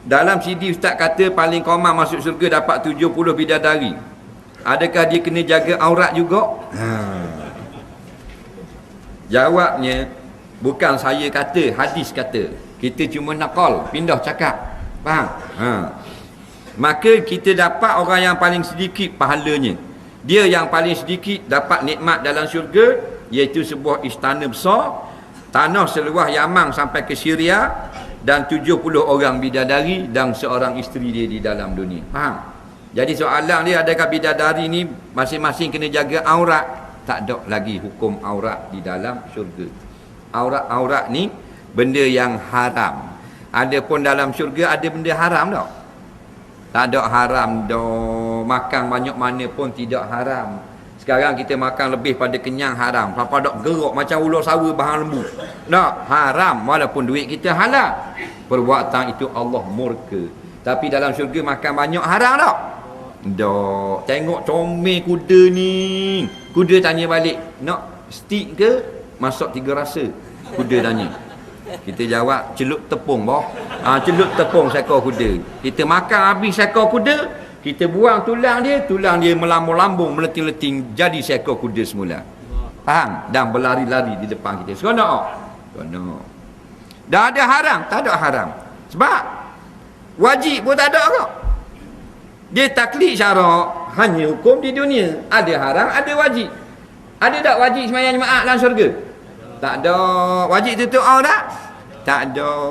Dalam CD Ustaz kata paling common masuk syurga dapat 70 bidadari. Adakah dia kena jaga aurat juga? Jawabnya, bukan saya kata, hadis kata. Kita cuma nakal, pindah cakap. Faham? Maka kita dapat orang yang paling sedikit pahalanya. Dia yang paling sedikit dapat nikmat dalam syurga, iaitu sebuah istana besar, tanah seluas Yaman sampai ke Syria, dan 70 orang bidadari dan seorang isteri dia di dalam dunia. Faham? Jadi soalan dia, adakah bidadari ni masing-masing kena jaga aurat? Tak ada lagi hukum aurat di dalam syurga. Aurat ni benda yang haram. Adapun dalam syurga ada benda haram tak? Tak ada haram dah. Makan banyak mana pun tidak haram. Sekarang kita makan lebih pada kenyang haram. Sampai dok gerok macam ular sawa bahan lembu. Tak haram walaupun duit kita halal. Perbuatan itu Allah murka. Tapi dalam syurga makan banyak haram tak? Tak. Tengok comel kuda ni. Kuda tanya balik, nak stick ke masak 3 rasa? Kuda tanya. Kita jawab, celup tepung boh. Celup tepung seekor kuda. Kita makan habis seekor kuda, kita buang tulang dia melambung-lambung, meleting-leting jadi seekor kuda semula. Faham? Dan berlari-lari di depan kita. Seronok? Seronok. Dah ada haram? Tak ada haram. Sebab wajib pun tak ada kok. Dia taklid syarak, hanya hukum di dunia. Ada haram, ada wajib. Ada tak wajib sembahyang jemaah dalam syurga? Tak ada. Wajib tutup aurat? Tak ada.